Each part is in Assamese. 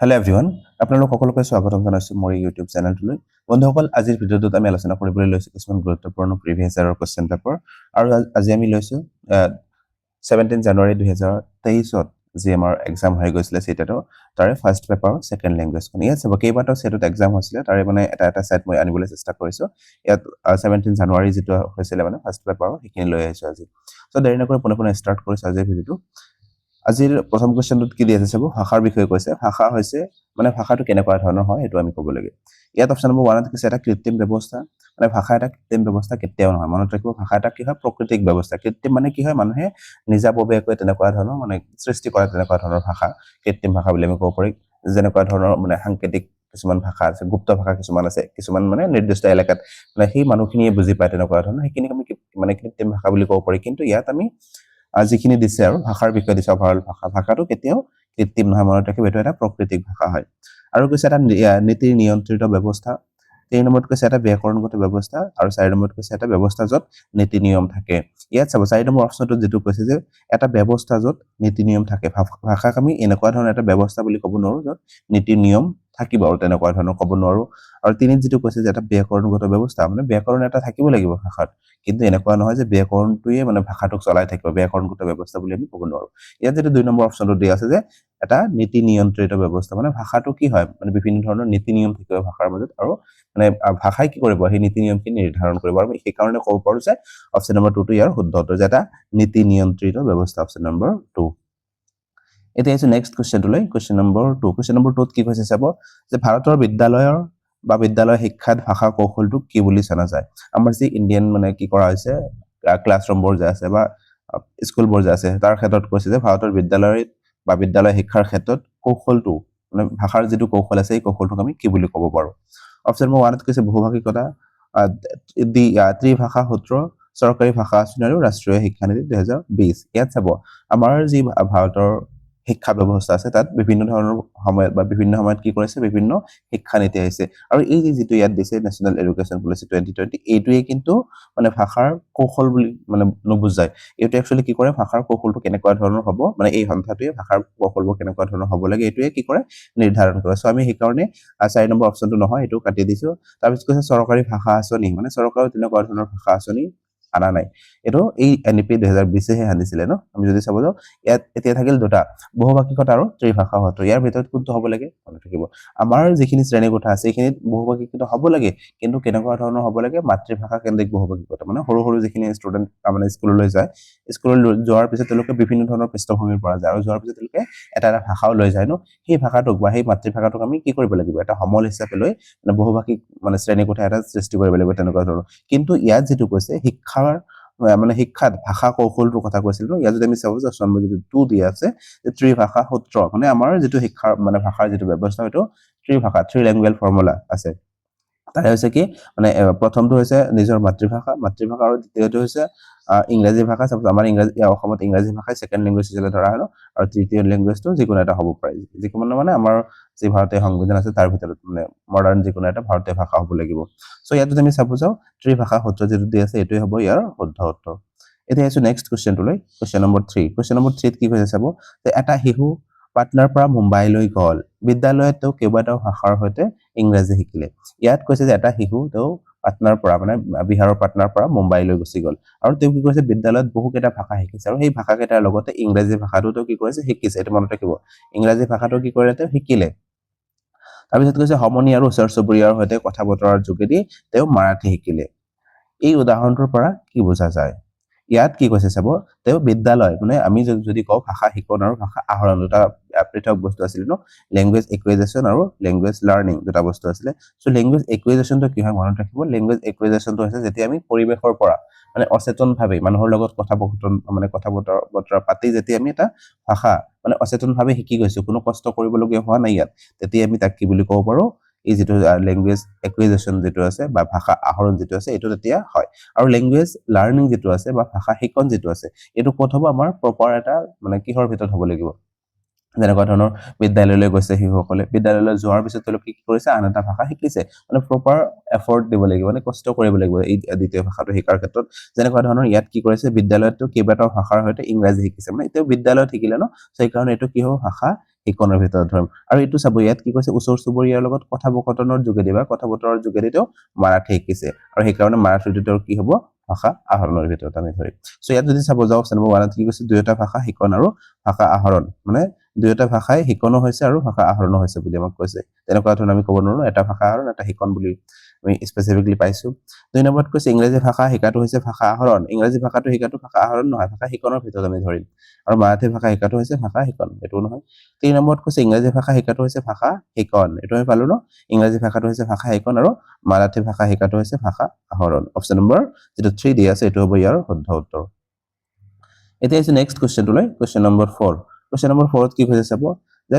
Hello everyone, আপোনালোক সকলোকে স্বাগতম জনাইছো মোৰ YouTube চেনেলটোলৈ। বন্ধুসকল, আজিৰ ভিডিঅ'টোত আমি আলোচনা কৰিবলৈ লৈছো কিছুমান গুৰুত্বপূৰ্ণ প্ৰিভিয়াছ ইয়াৰৰ কোৱেশ্চন পেপাৰ আৰু আজি আমি লৈছো 17 জানুৱাৰী 2023ত যি আমাৰ এক্সাম হৈ গৈছিলে সেটাটো তাৰে ফাৰ্স্ট পেপাৰ সেকেন্ড ল্যাঙ্গুৱেজ কোন ইয়াত সব কেইবাটাও সেটত এক্সাম হৈছিলে তাৰে মানে এটা সেট মই আনিবলৈ চেষ্টা কৰিছো ইয়াত 17 জানুৱাৰী যেটো হৈছিলে মানে ফাৰ্স্ট পেপাৰ সেইখিনি লৈ আহিছো আজি সো দেৰি নকৰি পুনঃ ষ্টাৰ্ট কৰিছো আজিৰ ভিডিঅ'টো আজিৰ প্ৰথম কোৱেশ্চনটোত কি দিয়া আছে ভাষাৰ বিষয়ে কৈছে ভাষা হৈছে মানে ভাষাটো কেনেকুৱা ধৰণৰ হয় এটো আমি ক'ব লাগে ইয়াত অপচন নম্বৰ 1 ত কৈছে এটা কৃত্ৰিম ব্যৱস্থা মানে ভাষা এটা কৃত্ৰিম ব্যৱস্থা কেতিয়াও নহয় মনত ৰাখিব ভাষা এটা কি হয় প্ৰাকৃতিক ব্যৱস্থা কৃত্ৰিম মানে কি হয় মানুহে নিজাববীয়াকৈ তেনেকুৱা ধৰণৰ মানে সৃষ্টি কৰা তেনেকুৱা ধৰণৰ ভাষা কৃত্ৰিম ভাষা বুলি আমি ক'ব পাৰি যেনেকুৱা ধৰণৰ মানে সাংকেতিক কিছুমান ভাষা আছে গুপ্ত ভাষা কিছুমান আছে কিছুমান মানে নিৰ্দিষ্ট এলেকাত মানে সেই মানুহখিনিয়ে বুজি পায় তেনেকুৱা ধৰণৰ সেইখিনি আমি মানে কৃত্ৰিম ভাষা বুলি ক'ব পাৰি কিন্তু ইয়াত আমি আজিখিনি দিছে আৰু ভাষাৰ বিষয় দিছে ভাৰল ভাষাটো কেতিয়াও কৃত্ৰিম নহয় মনত ৰাখিব এটো এটা প্ৰাকৃতিক ভাষা হয় আৰু কৈছে এটা নীতি নিয়ন্ত্ৰিত ব্যৱস্থা 3 নম্বৰত কৈছে এটা ব্যাকৰণগত ব্যৱস্থা আৰু 4 নম্বৰত কৈছে এটা ব্যৱস্থা যত নীতি নিয়ম থাকে ইয়াত চাব 4 নম্বৰ অপচনটো যেটো কৈছে যে এটা ব্যৱস্থা যত নীতি নিয়ম থাকে ভাষাক আমি এনেকুৱা ধৰণৰ এটা ব্যৱস্থা বুলি ক'ব নোৱাৰো যত নীতি নিয়ম থাকিব আৰু তেনেকুৱা ধৰণৰ ক'ব নোৱাৰো আৰু তিনিত যেটো কৈছে যে এটা ব্যাকৰণগত ব্যৱস্থা মানে ব্যাকৰণ এটা থাকিব লাগিব ভাষাত কিন্তু এনেকুৱা নহয় যে ব্যাকৰণটোৱে মানে ভাষাটোক চলাই থাকিব ব্যাকৰণগত ব্যৱস্থা বুলি আমি ক'ব নোৱাৰো ইয়াত যেটো 2 নম্বৰ অপচনটো দিয়া আছে যে এটা নীতি নিয়ন্ত্ৰিত ব্যৱস্থা মানে ভাষাটো কি হয় মানে বিভিন্ন ধৰণৰ নীতি নিয়ম থাকিব ভাষাৰ মাজত আৰু মানে ভাষাই কি কৰিব সেই নীতি নিয়মখিনি নিৰ্ধাৰণ কৰিব আৰু এই কাৰণে ক'ব পাৰো যে অপচন নম্বৰ 2 টো ইয়াৰ শুদ্ধ উত্তৰ যে এটা নীতি নিয়ন্ত্ৰিত ব্যৱস্থা অপচন নম্বৰ 2 এতিয়া আছে নেক্সট কোৱেশ্চনটোলৈ কোৱেশ্চন নম্বৰ 2 কোৱেশ্চন নম্বৰ 2 ত কি কৈছে চাব যে ভাৰতৰ বিদ্যালয়ৰ বা বিদ্যালয় শিক্ষাত ভাষা কৌশলটো কি বুলি জানা যায় আমাৰ যি ইণ্ডিয়ান মানে কি কৰা হৈছে ক্লাছৰুমবোৰ যে আছে বা স্কুলবোৰ যে আছে তাৰ ক্ষেত্ৰত কৈছে যে ভাৰতৰ বিদ্যালয় বা বিদ্যালয় শিক্ষাৰ ক্ষেত্ৰত কৌশলটো মানে ভাষাৰ যেটো কৌশল আছে এই কৌশলটোক আমি কি বুলি ক'ব পাৰো অপচন নম্বৰ 1 ত কৈছে বহুভাষিকতা ত্ৰিভাষা সূত্ৰ চৰকাৰী ভাষা আচৰণ আৰু ৰাষ্ট্ৰীয় শিক্ষা নীতি 2020 ইয়াত চাব আমাৰ যি ভাৰতৰ শিক্ষা ব্যৱস্থা আছে তাত বিভিন্ন ধৰণৰ সময়ত বা বিভিন্ন সময়ত কি কৰিছে বিভিন্ন শিক্ষা নীতি আহিছে আৰু এই যেটো ইয়াত দিছে নেশনাল এডুকেশ্যন পলিসি 2020 এইটোৱে কিন্তু মানে ভাষাৰ কৌশল বুলি মানে নবুজায় এটো একচুয়ালি কি কৰে ভাষাৰ কৌশলটো কেনেকুৱা ধৰণৰ হ'ব মানে এই সংখ্যাটোৱে ভাষাৰ কৌশলবোৰ কেনেকুৱা ধৰণৰ হ'ব লাগে এটোৱে কি কৰে নিৰ্ধাৰণ কৰে সো আমি সেই কাৰণে 4 নম্বৰ অপচনটো নহয় এটো কাটি দিছো তাৰ পিছত কৈছে চৰকাৰী ভাষা আচৰণ মানে চৰকাৰৰ তেনেকুৱা ধৰণৰ ভাষা আচৰণ আনা নাই এটো এই এনইপি 2020 হে আনিছিলে ন আমি যদি চাব যাও ইয়াত এতিয়া থাকিল দুটা বহুভাষিকতা আৰু ত্ৰিভাষা হয়তো ইয়াৰ ভিতৰত কোনটো হ'ব লাগে মনত ৰাখিব আমাৰ যিখিনি শ্ৰেণী কোঠা আছে এইখিনিত বহুভাষিকতা হ'ব লাগে কিন্তু কেনেকুৱা ধৰণৰ হ'ব লাগে মাতৃভাষা কেন্দ্ৰিক বহুভাষিকতা মানে সৰু যিখিনি ষ্টুডেন্ট মানে স্কুললৈ যায় স্কুললৈ যোৱাৰ পিছত তেওঁলোকে বিভিন্ন ধৰণৰ পৃষ্ঠভূমিৰ পৰা যায় আৰু যোৱাৰ পিছত তেওঁলোকে এটা ভাষাও লৈ যায় ন সেই ভাষাটোক বা সেই মাতৃভাষাটোক আমি কি কৰিব লাগিব এটা সমল হিচাপে লৈ মানে বহুভাষিক মানে শ্ৰেণী কোঠা এটা সৃষ্টি কৰিব লাগিব তেনেকুৱা ধৰণৰ কিন্তু ইয়াত যেটো কৈছে শিক্ষাৰ মানে শিক্ষাত ভাষা কৌশলটোৰ কথা কৈছিল ন ইয়াত যদি আমি চাব যে অপচন নম্বৰ 2 দিয়া আছে যে ত্ৰিভাষা সূত্ৰ মানে আমাৰ যেটো শিক্ষাৰ মানে ভাষাৰ যেটো ব্যৱস্থা হয়তো ত্ৰিভাষা থ্ৰী ল্যাঙ্গুৱেজ ফৰ্মুলা আছে তাৰে হৈছে কি মানে প্ৰথমটো হৈছে নিজৰ মাতৃভাষা আৰু দ্বিতীয়টো হৈছে ইংৰাজী ভাষা আমাৰ ইংৰাজী অসমত ইংৰাজী ভাষাই সেকেন্ড ল্যাঙ্গুৱেজ হিচাপে ধৰা হয় আৰু তৃতীয় ল্যাঙ্গুৱেজটো যিকোনো এটা হ'ব পাৰে যিকোনো মানে আমাৰ যি ভাৰতীয় সংবিধান আছে তাৰ ভিতৰত মানে মডাৰ্ন যিকোনো এটা ভাৰতীয় ভাষা হ'ব লাগিব সো ইয়াত যদি আমি চাব যাও ত্ৰিভাষা সূত্ৰ যেটো দি আছে এটোই হ'ব ইয়াৰ শুদ্ধ উত্তৰ এতিয়া আছে নেক্সট কোৱেশ্চনটোলৈ কোৱেশ্চন নম্বৰ 3 কোৱেশ্চন নম্বৰ 3 ত কি কৈছে চাব যে এটা শিশু পাটনাৰ পৰা মুম্বাইলৈ গ'ল বিদ্যালয়ত কেইবাটাও ভাষাৰ সৈতে ইংৰাজী শিকিলে ইয়াত কৈছে যে এটা শিশু পাটনাৰ পৰা মানে বিহাৰৰ পাটনাৰ পৰা মুম্বাইলৈ গুচি গ'ল আৰু তেওঁ কি কৰিছে বিদ্যালয়ত বহুকেইটা ভাষা শিকিছে আৰু সেই ভাষাকেইটাৰ লগতে ইংৰাজী ভাষাটো কি কৰিছে শিকিছে এটো মনত ৰাখিব ইংৰাজী ভাষাটো কি কৰিলে তেওঁ শিকিলে তাৰ পিছত কৈছে সমনি আৰু ওচৰ চুবুৰীয়াৰ সৈতে কথা বতৰাৰ যোগেদি তেওঁ মাৰাঠী শিকিলে এই উদাহৰণটোৰ পৰা কি বুজা যায় ইয়াত কি কৈছে চাব তেওঁ বিদ্যালয় মানে আমি যদি কও ভাষা শিকন আৰু ভাষা আহৰণ দুটা পৃথক বস্তু আছিল ন ল্যাঙ্গুৱেজ একুইজিশন আৰু ল্যাঙ্গুৱেজ লাৰ্নিং দুটা বস্তু আছিল সো ল্যাঙ্গুৱেজ একুইজিশনটো কি হয় মনত ৰাখিব ল্যাঙ্গুৱেজ একুইজিশনটো হৈছে যেতিয়া আমি পৰিবেশৰ পৰা মানে অচেতন ভাৱে মানুহৰ লগত কথা বতৰা পাতি যেতিয়া আমি এটা ভাষা মানে অচেতন ভাৱে শিকি গৈছো কোনো কষ্ট কৰিবলগীয়া হোৱা নাই ইয়াত তেতিয়া আমি তাক কি বুলি ক'ব পাৰো এই যেটো ল্যাঙ্গুৱেজ একুইজিশন যেটো আছে বা ভাষা আহৰণ যেটো আছে এটো তেতিয়া হয় আৰু ল্যাঙ্গুৱেজ লাৰ্নিং যেটো আছে বা ভাষা শিকন যেটো আছে এটো ক'ত হ'ব আমাৰ প্ৰপাৰ এটা মানে কিহৰ ভিতৰত হ'ব লাগিব যেনেকুৱা ধৰণৰ বিদ্যালয়লৈ গৈছে শিশুসকলে বিদ্যালয়লৈ যোৱাৰ পিছত তেওঁলোকে কি কৰিছে আন এটা ভাষা শিকিছে মানে প্ৰপাৰ এফৰ্ট দিব লাগিব মানে কষ্ট কৰিব লাগিব এই দ্বিতীয় ভাষাটো শিকাৰ ক্ষেত্ৰত যেনেকুৱা ধৰণৰ ইয়াত কি কৰিছে বিদ্যালয়তো কেইবাটাও ভাষাৰ সৈতে ইংৰাজী শিকিছে মানে এটো বিদ্যালয়ত শিকিলে ন সেই কাৰণে এটো কি হ'ব ভাষা শিকনৰ ভিতৰত ধৰিম আৰু এইটো চাব ইয়াত কি কৈছে ওচৰ চুবুৰীয়াৰ লগত কথোপকথনৰ যোগেদি বা কথা বতৰাৰ যোগেদি তেওঁ মাৰাঠী শিকিছে আৰু সেইকাৰণে মাৰাঠীটো তেওঁৰ কি হ'ব ভাষা আহৰণৰ ভিতৰত আমি ধৰিম সো ইয়াত যদি চাব যাওঁ অপচন নম্বৰ 1 কি কৈছে দুয়োটা ভাষা শিকন আৰু ভাষা আহৰণ মানে দুয়োটা ভাষাই শিকনো হৈছে আৰু ভাষা আহৰণো হৈছে বুলি আমাক কৈছে তেনেকুৱা ধৰণৰ আমি ক'ব নোৱাৰো এটা ভাষা আহৰণ এটা শিকন বুলি আমি স্পেসিফিকলি পাইছো দুই নম্বৰত কৈছে ইংৰাজী ভাষা শিকাটো হৈছে ভাষা আহৰণ ইংৰাজী ভাষাটো শিকাটো ভাষা আহৰণ নহয় ভাষা শিকনৰ ভিতৰত আমি ধৰিম আৰু মাৰাঠী ভাষা শিকাটো হৈছে ভাষা শিকন এটো নহয় তিন নম্বৰত কৈছে ইংৰাজী ভাষা শিকাটো হৈছে ভাষা শিকন এটো আমি পালো ন ইংৰাজী ভাষাটো হৈছে ভাষা শিকন আৰু মাৰাঠী ভাষা শিকাটো হৈছে ভাষা আহৰণ অপচন নম্বৰ যেটো 3 দিয়া আছে এটো হ'ব ইয়াৰ শুদ্ধ উত্তৰ এতিয়া আছে নেক্সট কোৱেশ্চনটো লৈ কোৱেশ্চন নম্বৰ 4 কোৱেশ্চন নম্বৰ 4 ত কি কৈছে চাব যে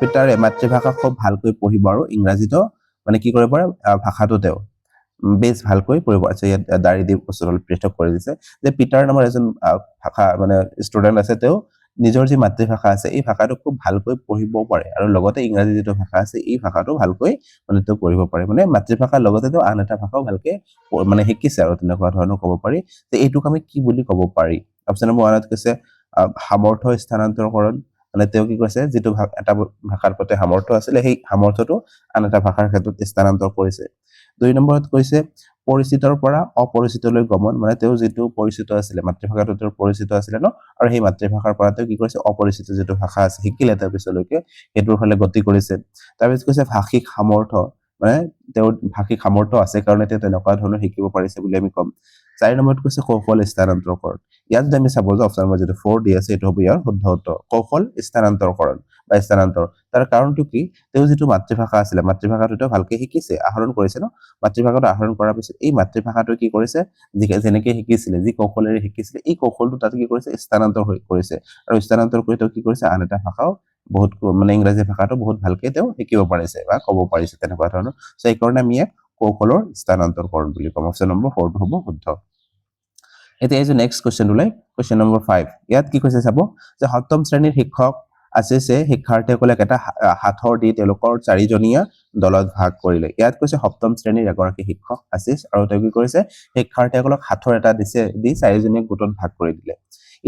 পিটাৰে মাতৃভাষা খুব ভালকৈ পঢ়িব আৰু ইংৰাজীটো মানে কি কৰিব পাৰে ভাষাটো তেওঁ বেছ ভালকৈ পঢ়িব আছে ইয়াত দাৰি দি কোৱেশ্চন পৃথক কৰি দিছে যে পিটাৰ নামৰ এজন ভাষা মানে ষ্টুডেন্ট আছে তেওঁ নিজৰ যি মাতৃভাষা আছে এই ভাষাটো খুব ভালকৈ পঢ়িব পাৰে আৰু লগতে ইংৰাজী যেটো ভাষা আছে এই ভাষাটো ভালকৈ মানে তেওঁ পঢ়িব পাৰে মানে মাতৃভাষাৰ লগতে তেওঁ আন এটা ভাষাও ভালকৈ মানে শিকিছে আৰু তেনেকুৱা ধৰণৰ ক'ব পাৰি যে এইটোক আমি কি বুলি ক'ব পাৰি অপচন নম্বৰ 1 ত কৈছে সামৰ্থ্য স্থানান্তৰকৰণ মানে তেওঁ কি কৈছে যেটো এটা ভাষাৰ প্ৰতি সামৰ্থ্য আছিল সেই সামৰ্থ্যটো আন এটা ভাষাৰ ক্ষেত্ৰত স্থানান্তৰ কৰিছে দুই নম্বৰত কৈছে পৰিচিতৰ পৰা অপৰিচিতলৈ গমন মানে তেওঁ যেটো পৰিচিত আছিল মাতৃভাষাটো তেওঁৰ পৰিচিত আছিল ন আৰু সেই মাতৃভাষাৰ পৰা তেওঁ কি কৰিছে অপৰিচিত যেটো ভাষা আছে শিকিলে তাৰ পিছলৈকে এটোৰ ফালে গতি কৰিছে তাৰ পিছত কৈছে ভাষিক সামৰ্থ্য মানে তেওঁৰ ভাষিক সামৰ্থ্য আছে কাৰণ তেওঁ তেনেকুৱা ধৰণৰ শিকিব পাৰিছে বুলি আমি কম 4 নম্বৰত কৈছে কৌশল স্থানান্তৰকৰণ ইয়াত যদি আমি চাব যে অপচন নম্বৰ যেটো 4 দি আছে এটো হ'ব ইয়াৰ শুদ্ধ উত্তৰ কৌশল স্থানান্তৰকৰণ বা স্থানান্তৰ তাৰ কাৰণটো কি তেওঁ যেটো মাতৃভাষা আছিল মাতৃভাষাটো ভালকৈ শিকিছে আহৰণ কৰিছে ন মাতৃভাষাটো আহৰণ কৰাৰ পিছত এই মাতৃভাষাটো কি কৰিছে যেনেকৈ শিকিছিলে যি কৌশলেৰে শিকিছিলে এই কৌশলটো তাত কি কৰিছে স্থানান্তৰ কৰিছে আৰু স্থানান্তৰ কৰি তেওঁ কি কৰিছে আন এটা ভাষাও বহুত মানে ইংৰাজী ভাষাটো বহুত ভালকৈ তেওঁ শিকিব পাৰিছে বা ক'ব পাৰিছে তেনেকুৱা ধৰণৰ সো এই কাৰণে আমি কৌশলৰ স্থানান্তৰকৰণ বুলি কম অপচন নম্বৰ 4 টো হ'ব শুদ্ধ এতিয়া এই যে নেক্সট কোৱেশ্চনটো লৈ কোৱেশ্চন নম্বৰ 5 ইয়াত কি কৈছে চাব যে সপ্তম শ্ৰেণীৰ শিক্ষক আছে শিক্ষাৰ্থীসকলক এটা হাতৰ দি তেওঁলোকৰ চাৰিজনীয়া দলত ভাগ কৰিলে ইয়াত কৈছে সপ্তম শ্ৰেণীৰ এগৰাকী শিক্ষক আছে আৰু তেওঁ কি কৰিছে শিক্ষাৰ্থীসকলক হাতৰ এটা দিছে দি চাৰিজনীয়া গোটত ভাগ কৰি দিলে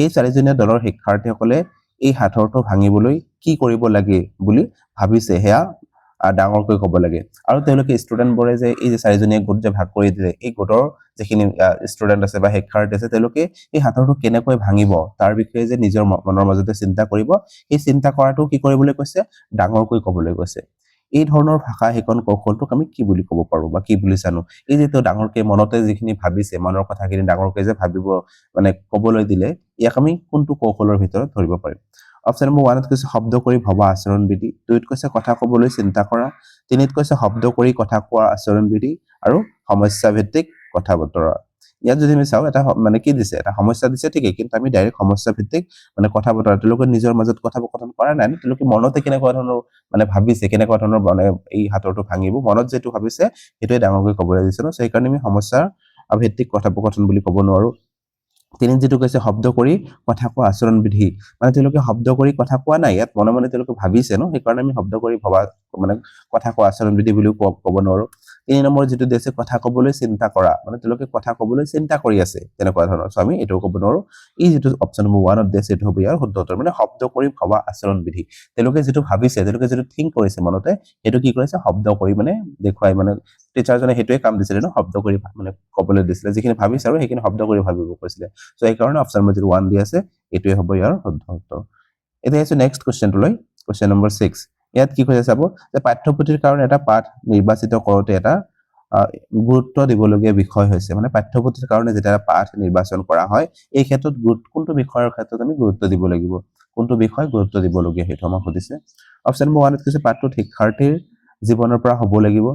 এই চাৰিজনীয়া দলৰ শিক্ষাৰ্থীসকলে এই হাতৰটো ভাঙিবলৈ কি কৰিব লাগে বুলি ভাবিছে হেয়া ডাঙৰকৈ ক'ব লাগে আৰু তেওঁলোকে ষ্টুডেন্ট বৰে যে এই চাৰিজনীয়া গোট যে ভাগ কৰি দিলে এই গোটৰ যেখিনি ষ্টুডেন্ট আছে বা শিক্ষাৰ্থী আছে তেওঁলোকে এই হাতৰটো কেনেকৈ ভাঙিব তাৰ বিষয়ে যে নিজৰ মনৰ মাজতে চিন্তা কৰিব এই চিন্তা কৰাটো কি কৰিবলৈ কৈছে ডাঙৰকৈ ক'বলৈ কৈছে এই ধৰণৰ ভাষা শিকন কৌশলটোক আমি কি বুলি ক'ব পাৰো বা কি বুলি জানো এই যে ডাঙৰকৈ মনতে যিখিনি ভাবিছে মনৰ কথাখিনি ডাঙৰকৈ যে ভাবিব মানে ক'বলৈ দিলে ইয়াক আমি কোনটো কৌশলৰ ভিতৰত ধৰিব পাৰিম অপচন নম্বৰ 1 ত কৈছে শব্দ কৰি ভবা আচৰণ বিধি 2 ত কৈছে কথা ক'বলৈ চিন্তা কৰা 3 ত কৈছে শব্দ কৰি কথা কোৱা আচৰণ বিধি আৰু সমস্যা ভিত্তিক কথা বতৰা ইয়াত যদি আমি চাও এটা মানে কি দিছে এটা সমস্যা দিছে ঠিকই কিন্তু আমি ডাইৰেক্ট সমস্যা ভিত্তিক মানে কথা বতৰা তেওঁলোকে নিজৰ মাজত কথোপকথন কৰা নাই তেওঁলোকে মনতে কেনেকুৱা ধৰণৰ মানে ভাবিছে কেনেকুৱা ধৰণৰ মানে এই হাতৰটো ভাঙিব মনত যেটো ভাবিছে এটোই ডাঙৰকৈ ক'বলৈ দিছে ন সেই কাৰণে আমি সমস্যা ভিত্তিক কথোপকথন বুলি ক'ব নোৱাৰো তিনি যেটো কৈছে শব্দ কৰি কথা কোৱা আচৰণ বিধি মানে তেওঁলোকে শব্দ কৰি কথা কোৱা নাই ইয়াত মনে মনে তেওঁলোকে ভাবিছে ন সেই কাৰণে আমি শব্দ কৰি ভবা মানে কথা কোৱা আচৰণ বিধি বুলি ক'ব নোৱাৰো 3 নম্বৰ যেটো দিছে কথা ক'বলৈ চিন্তা কৰা মানে তেওঁলোকে কথা ক'বলৈ চিন্তা কৰি আছে তেনেকুৱা ধৰণৰ সো আমি এটো ক'ব নোৱাৰো এই যেটো অপচন নম্বৰ 1 ত দিছে এটো হ'ব ইয়াৰ শুদ্ধ উত্তৰ মানে শব্দ কৰি ভবা আচৰণ বিধি তেওঁলোকে যেটো ভাবিছে তেওঁলোকে যেটো থিংক কৰিছে মনতে এটো কি কৰিছে শব্দ কৰি মানে দেখুৱাই মানে টিচাৰজনে হেতুৱে কাম দিছিলে ন শব্দ কৰি মানে ক'বলৈ দিছিলে যিখিনি ভাবিছে আৰু সেইখিনি শব্দ কৰি ভাবিব কৈছিলে সো এই কাৰণে অপচন নম্বৰ 1 দি আছে এটোই হ'ব ইয়াৰ শুদ্ধ উত্তৰ এতিয়া আছে নেক্সট কোৱেশ্চনটো লৈ কোৱেশ্চন নম্বৰ 6 ইয়াত কি কৈছে চাব যে পাঠ্যপুথিৰ কাৰণে এটা পাঠ নিৰ্বাচিত কৰোতে এটা গুৰুত্ব দিবলগীয়া বিষয় হৈছে মানে পাঠ্যপুথিৰ কাৰণে যেটা পাঠ নিৰ্বাচন কৰা হয় এই ক্ষেত্ৰত কোনটো বিষয়ৰ ক্ষেত্ৰত আমি গুৰুত্ব দিব লাগিব কোনটো বিষয় গুৰুত্ব দিবলগীয়া হেতু আমাক সুধিছে অপচন নম্বৰ 1 ত কৈছে পাঠটো শিক্ষাৰ্থীৰ জীৱনৰ পৰা হ'ব লাগিব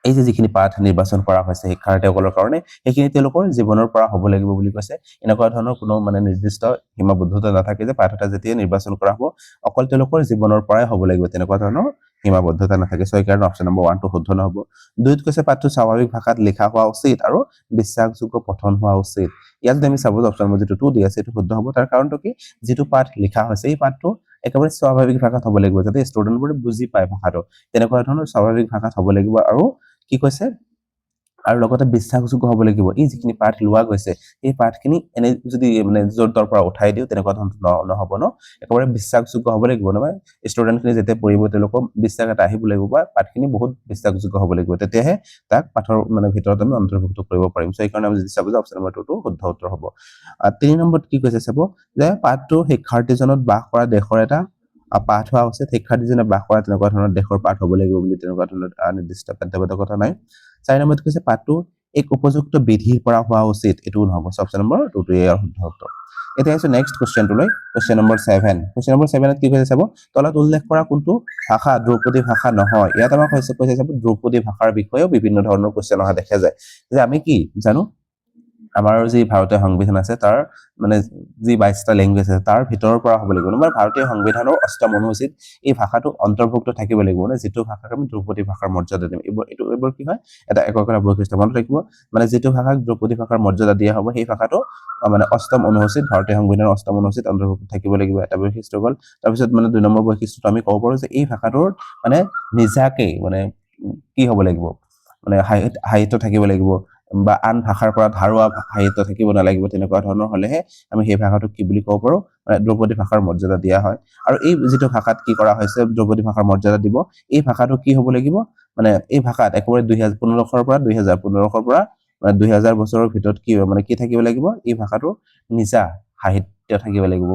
এই যে যিখিনি পাঠ নিৰ্বাচন কৰা হৈছে শিক্ষাৰ্থীসকলৰ কাৰণে এইখিনি তেওঁলোকৰ জীৱনৰ পৰা হ'ব লাগিব বুলি কৈছে এনেকুৱা ধৰণৰ কোনো মানে নিৰ্দিষ্ট সীমাবদ্ধতা নাথাকে যে পাঠ এটা যেতিয়া নিৰ্বাচন কৰা হ'ব অকল তেওঁলোকৰ জীৱনৰ পৰাই হ'ব লাগিব তেনেকুৱা ধৰণৰ সীমাবদ্ধতা নাথাকে সো এই কাৰণে অপচন নম্বৰ 1 টো শুদ্ধ নহব 2 ত কৈছে পাঠটো স্বাভাৱিক ভাষাত লিখা হোৱা উচিত আৰু বিশ্বাসযোগ্য পঠন হোৱা উচিত ইয়াত যদি আমি চাব অপচন নম্বৰ যেটো 2 দি আছে এটো শুদ্ধ হ'ব তাৰ কাৰণটো কি যেটো পাঠ লিখা হৈছে এই পাঠটো একেবাৰে স্বাভাৱিক ভাষাত হ'ব লাগিব যাতে ষ্টুডেন্টবোৰে বুজি পায় ভাষাটো তেনেকুৱা ধৰণৰ স্বাভাৱিক ভাষাত হ'ব লাগিব আৰু কি কৈছে আৰু লগতে বিশ্বাসযোগ্য হ'ব লাগিব এই যিখিনি পাঠ লোৱা গৈছে এই পাঠখিনি এনে যদি মানে য'ৰ তৰ পৰা উঠাই দিওঁ তেনেকুৱা ধৰণৰ নহ'ব ন একেবাৰে বিশ্বাসযোগ্য হ'ব লাগিব নহয় ষ্টুডেণ্টখিনি যেতিয়া পঢ়িব তেওঁলোকৰ বিশ্বাস এটা আহিব লাগিব বা পাঠখিনি বহুত বিশ্বাসযোগ্য হ'ব লাগিব তেতিয়াহে তাক পাঠৰ মানে ভিতৰত আমি অন্তৰ্ভুক্ত কৰিব পাৰিম চ' এইকাৰণে আমি যদি চাব যাওঁ অপশ্যন নম্বৰ 2 টো শুদ্ধ উত্তৰ হ'ব 3 নম্বৰত কি কৈছে চাব যে পাঠটো শিক্ষাৰ্থীজনত বাস কৰা দেশৰ এটা পাঠ হোৱা উচিত শিক্ষাৰ্থীজনে বাস কৰা তেনেকুৱা ধৰণৰ দেশৰ পাঠ হ'ব লাগিব বুলি তেনেকুৱা ধৰণৰ নিৰ্দিষ্ট বাধ্যবাধকতা নাই 4 নম্বৰত কৈছে পাঠটো এক উপযুক্ত বিধিৰ পৰা হোৱা উচিত এটোও নহ'ব অপশ্যন নম্বৰ 2 টো ইয়াৰ শুদ্ধ উত্তৰ এতিয়া আছে নেক্সট কোৱেশ্চনটোলৈ কোৱেশ্চন নম্বৰ 7 কোৱেশ্চন নম্বৰ 7ত কি কৈছে চাব তলত উল্লেখ কৰা কোনটো ভাষা দ্ৰৌপদী ভাষা নহয় ইয়াত আমাক কৈছে চাব দ্ৰৌপদী ভাষাৰ বিষয়েও বিভিন্ন ধৰণৰ কোৱেশ্চন অহা দেখা যায় যে আমি কি জানো আমাৰ যি ভাৰতীয় সংবিধান আছে তাৰ মানে যি 22টা ল্যাঙ্গুৱেজ আছে তাৰ ভিতৰৰ পৰা হ'ব লাগিব মানে ভাৰতীয় সংবিধানৰ 8টা অনুসূচীত এই ভাষাটো অন্তৰ্ভুক্ত থাকিব লাগিব মানে যিটো ভাষাক আমি দ্ৰৌপদী ভাষাৰ মৰ্যাদা দিম এইবোৰ কি হয় এটা এককৰা বৈশিষ্ট্য মনত ৰাখিব মানে যিটো ভাষাক দ্ৰৌপদী ভাষাৰ মৰ্যাদা দিয়া হ'ব সেই ভাষাটো মানে 8ম অনুসূচীত ভাৰতীয় সংবিধানৰ 8ম অনুসূচীত অন্তৰ্ভুক্ত থাকিব লাগিব এটা বৈশিষ্ট্য গল তাৰপিছত মানে 2 নম্বৰ বৈশিষ্ট্যটো আমি ক'ব পাৰো যে এই ভাষাটোৰ মানে নিজাকে মানে কি হ'ব লাগিব মানে সাহিত্য থাকিব লাগিব বা আন ভাষাৰ পৰা ধাৰুৱা সাহিত্য থাকিব নালাগিব তেনেকুৱা ধৰণৰ হলেহে আমি সেই ভাষাটোক কি বুলি ক'ব পাৰো মানে দ্ৰৌপদী ভাষাৰ মৰ্যাদা দিয়া হয় আৰু এই যিটো ভাষাত কি কৰা হৈছে দ্ৰৌপদী ভাষাৰ মৰ্যাদা দিব এই ভাষাটো কি হ'ব লাগিব মানে এই ভাষাত একেবাৰে 2015 পৰা 2015 পৰা মানে 2000 বছৰৰ ভিতৰত কি মানে কি থাকিব লাগিব এই ভাষাটো নিজা সাহিত্য থাকিব লাগিব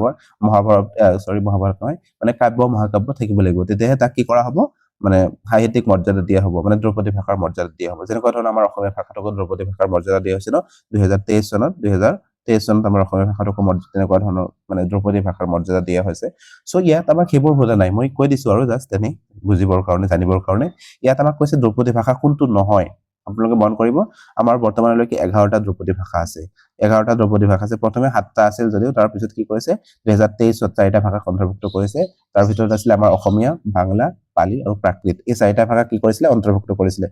মহাভাৰত নহয় মানে কাব্য মহাকাব্য থাকিব লাগিব তেতিয়াহে তাক কি কৰা হ'ব মানে সাহিত্যিক মৰ্যাদা দিয়া হ'ব মানে দ্ৰৌপদী ভাষাৰ মৰ্যাদা দিয়া হ'ব যেনেকুৱা ধৰণৰ আমাৰ অসমীয়া ভাষাটোক দ্ৰৌপদী ভাষাৰ মৰ্যাদা দিয়া হৈছিল 2023 চনত আমাৰ অসমীয়া ভাষাটোক মৰ্যাদা তেনেকুৱা ধৰণৰ মানে দ্ৰৌপদী ভাষাৰ মৰ্যাদা দিয়া হৈছে সো ইয়াত আমাক সেইবোৰ বুজা নাই মই কৈ দিছো আৰু জাস্ট এনে বুজিবৰ কাৰণে জানিবৰ কাৰণে ইয়াত আমাক কৈছে দ্ৰৌপদী ভাষা কোনটো নহয় আপোনালোকে মন কৰিব আমাৰ বৰ্তমানলৈকে 11টা দ্ৰৌপদী ভাষা আছে 11টা দ্ৰৌপদী ভাষা আছে প্ৰথমে 7টা আছিল যদিও তাৰ পিছত কি কৰিছে 2023 ত 4টা ভাষা অন্তৰ্ভুক্ত কৰিছে তাৰ ভিতৰত আছিল আমাৰ অসমীয়া বাংলা পালি আৰু প্ৰাকৃত এই 4টা ভাষা কি কৰিছিলে অন্তৰ্ভুক্ত কৰিছিলে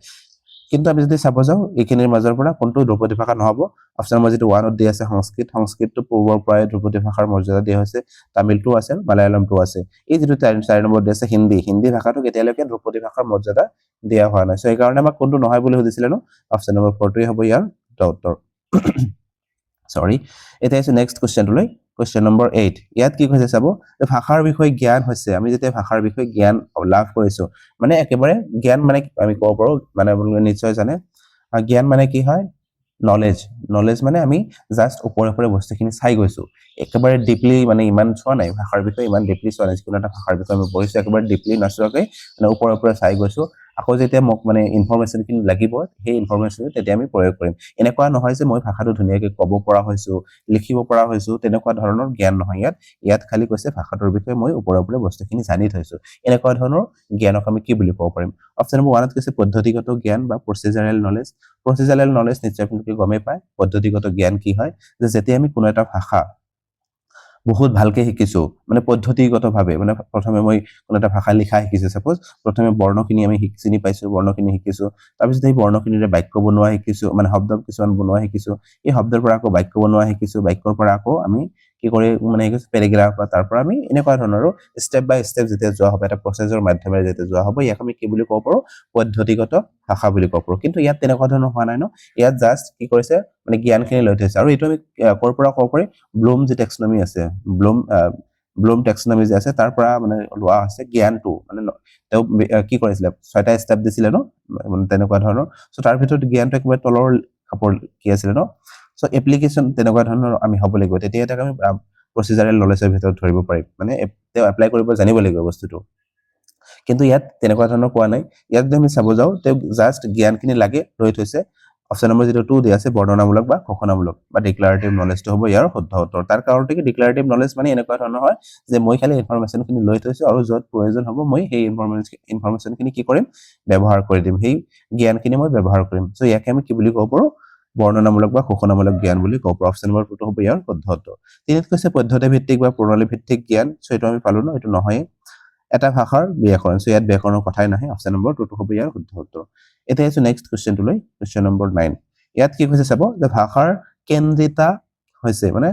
কিন্তু আমি যদি চাব যাওঁ এইখিনিৰ মাজৰ পৰা কোনটো দ্ৰৌপদী ভাষা নহব অপশ্যন নম্বৰ যেটো 1ত দিয়া আছে সংস্কৃতটো পূৰ্বৰ পৰাই দ্ৰৌপদী ভাষাৰ মৰ্যাদা দিয়া হৈছে তামিলটো আছে মালায়ালামটো আছে এই যেটো 4 নম্বৰ দিয়া আছে হিন্দী ভাষাটো কেতিয়ালৈকে দ্ৰৌপদী ভাষাৰ মৰ্যাদা দিয়া হোৱা নাই সো এই কাৰণে আমাক কোনটো নহয় বুলি সুধিছিল ন অপশ্যন নম্বৰ 4 টোই হ'ব ইয়াৰ উত্তৰ সৰি এটা আছে নেক্সট কোৱেশ্চনটোলৈ কোৱেশ্চন নম্বৰ 8 ইয়াত কি কৈছে চাব যে ভাষাৰ বিষয়ে জ্ঞান হৈছে আমি যেতিয়া ভাষাৰ বিষয়ে জ্ঞান লাভ কৰিছো মানে একেবাৰে জ্ঞান মানে আমি ক'ব পাৰো মানে আপোনালোকে নিশ্চয় জানে জ্ঞান মানে কি হয় নলেজ মানে আমি জাস্ট ওপৰে বস্তুখিনি চাই গৈছো একেবাৰে ডিপলি মানে ইমান চোৱা নাই ভাষাৰ বিষয়ে ইমান ডিপলি চোৱা নাই কোনো এটা ভাষাৰ বিষয়ে আমি পঢ়িছো একেবাৰে ডিপলি নচোৱাকৈ মানে ওপৰে চাই গৈছো আকৌ যেতিয়া মোক মানে ইনফৰমেশনখিনি লাগিব সেই ইনফৰমেশনটো তেতিয়া আমি প্ৰয়োগ কৰিম এনেকুৱা নহয় যে মই ভাষাটো ধুনীয়াকৈ ক'ব পৰা হৈছো লিখিব পৰা হৈছো তেনেকুৱা ধৰণৰ জ্ঞান নহয় ইয়াত খালি কৈছে ভাষাটোৰ বিষয়ে মই ওপৰে বস্তুখিনি জানি থৈছো এনেকুৱা ধৰণৰ জ্ঞানক আমি কি বুলি ক'ব পাৰিম অপশ্যন নম্বৰ 1ত কৈছে পদ্ধতিগত জ্ঞান বা প্ৰচিজাৰেল নলেজ নিশ্চয় আপোনালোকে গমে পায় পদ্ধতিগত জ্ঞান কি হয় যে যেতিয়া আমি কোনো এটা ভাষা বহুত ভালকে শিকিছো মানে পদ্ধতিগতভাৱে মানে প্ৰথমে মই কোনো এটা ভাষা লিখা শিকিছো সাপোজ প্ৰথমে বৰ্ণখিনি আমি চিনি পাইছো বৰ্ণখিনি শিকিছো তাৰ পিছত এই বৰ্ণখিনিৰে বাক্য বনোৱা শিকিছো মানে শব্দ কিছুমান বনোৱা শিকিছো এই শব্দৰ পৰা আকৌ বাক্য বনোৱা শিকিছো বাক্যৰ পৰা আকৌ আমি কি কৰি মানে পেৰাগ্ৰাফ বা তাৰ পৰা আমি এনেকুৱা ধৰণৰ ষ্টেপ বাই ষ্টেপ যেতিয়া যোৱা হ'ব এটা প্ৰচেছৰ মাধ্যমেৰে যেতিয়া যোৱা হ'ব ইয়াক আমি কি বুলি ক'ব পাৰো পদ্ধতিগত ভাষা বুলি ক'ব পাৰো কিন্তু ইয়াত তেনেকুৱা ধৰণৰ হোৱা নাই ন ইয়াত জাস্ট কি কৰিছে মানে জ্ঞানখিনি লৈ থৈছে আৰু এইটো আমি ক'ৰ পৰা ক'ব পাৰি ব্লুম যি টেক্সনমি আছে ব্লুম টেক্সনমি যে আছে তাৰ পৰা মানে লোৱা আছে জ্ঞানটো মানে তেওঁ কি কৰিছিলে 6টা ষ্টেপ দিছিলে ন মানে তেনেকুৱা ধৰণৰ সো তাৰ ভিতৰত জ্ঞানটো একেবাৰে তলৰ কাপোৰ কি আছিল ন সো এপ্লিকেশন তেনেকুৱা ধৰণৰ আমি হ'ব লাগিব তেতিয়া এটা আমি প্ৰচিজাৰেল নলেজৰ ভিতৰত ধৰিব পাৰিম মানে তেওঁ এপ্লাই কৰিব জানিব লাগিব বস্তুটো কিন্তু ইয়াত তেনেকুৱা ধৰণৰ কোৱা নাই ইয়াত যদি আমি চাব যাওঁ তেওঁ জাস্ট জ্ঞানখিনি লাগে লৈ থৈছে অপশ্যন নম্বৰ যেটো 2 দিয়া আছে বৰ্ণনামূলক বা ঘোষণামূলক বা ডিক্লাৰেটিভ নলেজটো হ'ব ইয়াৰ শুদ্ধ উত্তৰ তাৰ কাৰণটো কি ডিক্লাৰেটিভ নলেজ মানে এনেকুৱা ধৰণৰ হয় যে মই খালি ইনফৰমেশনখিনি লৈ থৈছো আৰু য'ত প্ৰয়োজন হ'ব মই সেই ইনফৰমেশনখিনি কি কৰিম ব্যৱহাৰ কৰি দিম সেই জ্ঞানখিনি মই ব্যৱহাৰ কৰিম সো ইয়াকে আমি কি বুলি ক'ব পাৰো বৰ্ণনামূলক বা ঘোষণামূলক জ্ঞান বুলি ক'ব পাৰো অপশ্যন নম্বৰ 2 টো হ'ব ইয়াৰ শুদ্ধ উত্তৰ তিনিত কৈছে পদ্ধতি ভিত্তিক বা প্ৰণালী ভিত্তিক জ্ঞান সো এইটো আমি পালো ন এইটো নহয় এটা ভাষাৰ ব্যাকৰণ সো ইয়াত ব্যাকৰণৰ কথাই নাহে অপশ্যন নম্বৰ 2 টো হ'ব ইয়াৰ শুদ্ধ উত্তৰ এতিয়া আছে নেক্সট কোৱেশ্চনটোলৈ কোৱেশ্চন নম্বৰ 9 ইয়াত কি কৈছে চাব যে ভাষাৰ কেন্দ্ৰিতা হৈছে মানে